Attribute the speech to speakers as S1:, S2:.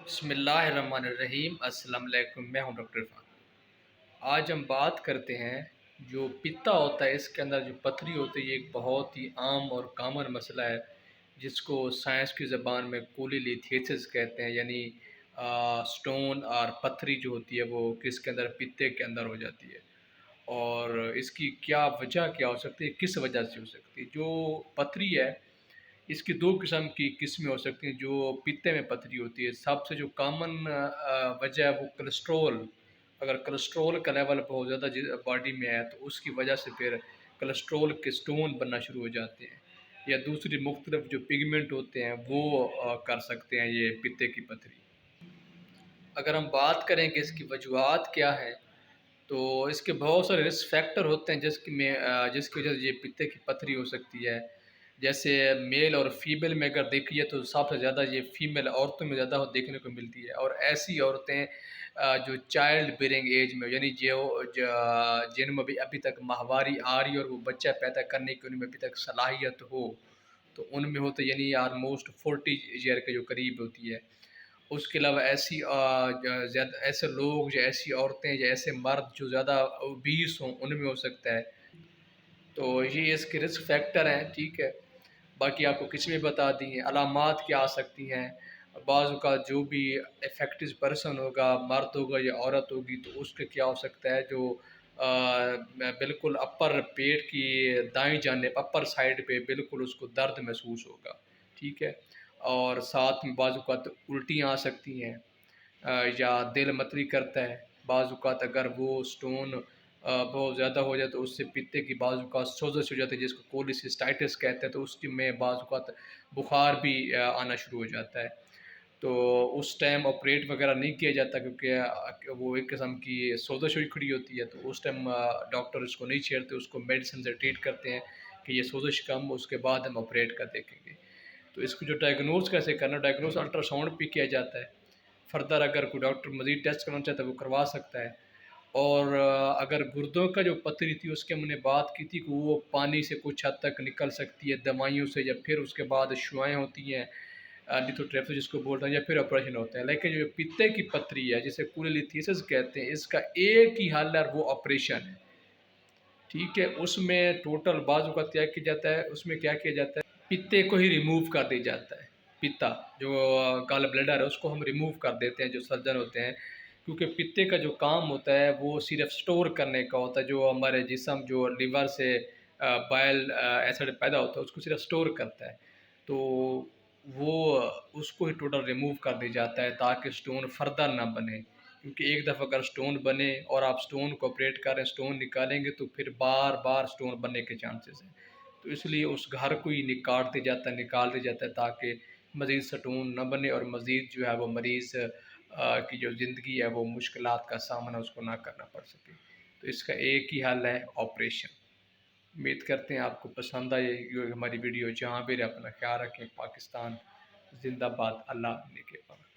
S1: بسم اللہ الرحمن الرحیم۔ السلام علیکم، میں ہوں ڈاکٹر عرفان۔ آج ہم بات کرتے ہیں جو پتا ہوتا ہے، اس کے اندر جو پتھری ہوتی ہے، یہ ایک بہت ہی عام اور کامن مسئلہ ہے جس کو سائنس کی زبان میں کولیلیتھیسس کہتے ہیں، یعنی سٹون اور پتھری جو ہوتی ہے وہ کس کے اندر، پتے کے اندر ہو جاتی ہے۔ اور اس کی کیا وجہ کیا ہو سکتی ہے، کس وجہ سے ہو سکتی ہے؟ جو پتھری ہے اس کی دو قسم کی قسمیں ہو سکتی ہیں۔ جو پیتے میں پتھری ہوتی ہے، سب سے جو کامن وجہ ہے وہ کولسٹرول۔ اگر کولسٹرول کا لیول بہت زیادہ باڈی میں ہے تو اس کی وجہ سے پھر کولسٹرول کے سٹون بننا شروع ہو جاتے ہیں، یا دوسری مختلف جو پگمنٹ ہوتے ہیں وہ کر سکتے ہیں یہ پیتے کی پتھری۔ اگر ہم بات کریں کہ اس کی وجوہات کیا ہے، تو اس کے بہت سارے رسک فیکٹر ہوتے ہیں جس کی وجہ سے یہ پتے کی پتھری ہو سکتی ہے۔ جیسے میل اور فیمیل میں اگر دیکھیے تو سب سے زیادہ یہ فیمیل عورتوں میں زیادہ دیکھنے کو ملتی ہے، اور ایسی عورتیں جو چائلڈ بیئرنگ ایج میں، یعنی جن میں ابھی تک ماہواری آ رہی ہے اور وہ بچہ پیدا کرنے کی ان میں ابھی تک صلاحیت ہو، تو ان میں ہوتے یعنی آلموسٹ 40 ایئر کے جو قریب ہوتی ہے۔ اس کے علاوہ ایسے لوگ یا ایسی عورتیں یا ایسے مرد جو زیادہ اوبیس ہوں، ان میں ہو سکتا ہے۔ تو یہ اس کے رسک فیکٹر ہیں، ٹھیک ہے۔ باقی آپ کو کس میں بتا دی ہیں علامات کیا آ سکتی ہیں۔ بعض اوقات جو بھی افیکٹو پرسن ہوگا، مرد ہوگا یا عورت ہوگی، تو اس کے کیا ہو سکتا ہے، جو بالکل اپر پیٹ کی دائیں جانب اپر سائڈ پہ بالکل اس کو درد محسوس ہوگا، ٹھیک ہے۔ اور ساتھ میں بعض اوقات الٹیاں آ سکتی ہیں، یا دل متلی کرتا ہے۔ بعض اوقات اگر وہ سٹون بہت زیادہ ہو جائے تو اس سے پتے کی بعض اوقات سوزش ہو جاتی ہے، جس کو کولیسسٹائٹس کہتے ہیں، تو اس کی میں بعض اوقات بخار بھی آنا شروع ہو جاتا ہے۔ تو اس ٹائم آپریٹ وغیرہ نہیں کیا جاتا، کیونکہ وہ ایک قسم کی سوزش ہوئی کھڑی ہوتی ہے، تو اس ٹائم ڈاکٹر اس کو نہیں چھیڑتے، اس کو میڈیسن سے ٹریٹ کرتے ہیں کہ یہ سوزش کم، اس کے بعد ہم آپریٹ کر دیکھیں گے۔ تو اس کو جو ڈائگنوز کیسے کرنا، ڈائگنوز الٹرا ساؤنڈ پہ کیا جاتا ہے۔ فردر اگر کوئی ڈاکٹر مزید ٹیسٹ کرنا چاہتا ہے وہ کروا سکتا ہے۔ اور اگر گردوں کا جو پتھری تھی اس کے ہم نے بات کی تھی کہ وہ پانی سے کچھ حد تک نکل سکتی ہے، دوائیوں سے، یا پھر اس کے بعد شوائیں ہوتی ہیں، لیتھوٹریپسی جس کو بولتے ہیں، یا پھر آپریشن ہوتے ہیں۔ لیکن جو پتے کی پتھری ہے جسے کولیلیتھیسس کہتے ہیں، اس کا ایک ہی حل ہے، وہ آپریشن ہے، ٹھیک ہے۔ اس میں ٹوٹل بعض اوقات کیا کیا جاتا ہے، اس میں کیا کیا جاتا ہے، پتے کو ہی ریموو کر دیا جاتا ہے۔ پتا جو گال بلیڈر ہے اس کو ہم ریموو کر دیتے ہیں، جو سرجن ہوتے ہیں، کیونکہ پتے کا جو کام ہوتا ہے وہ صرف سٹور کرنے کا ہوتا ہے۔ جو ہمارے جسم جو لیور سے بائل ایسڈ پیدا ہوتا ہے اس کو صرف سٹور کرتا ہے، تو وہ اس کو ہی ٹوٹل ریموو کر دیا جاتا ہے تاکہ سٹون فردر نہ بنے۔ کیونکہ ایک دفعہ اگر سٹون بنے اور آپ سٹون کو آپریٹ کریں، سٹون نکالیں گے، تو پھر بار بار سٹون بننے کے چانسز ہیں۔ تو اس لیے اس گھر کو ہی نکال دیا جاتا ہے تاکہ مزید سٹون نہ بنے اور مزید جو ہے وہ مریض کی جو زندگی ہے وہ مشکلات کا سامنا اس کو نہ کرنا پڑ سکے۔ تو اس کا ایک ہی حل ہے، آپریشن۔ امید کرتے ہیں آپ کو پسند آئے یہ ہماری ویڈیو۔ جہاں بھی رہے اپنا خیال رکھیں۔ پاکستان زندہ باد، اللہ نے کے پاس۔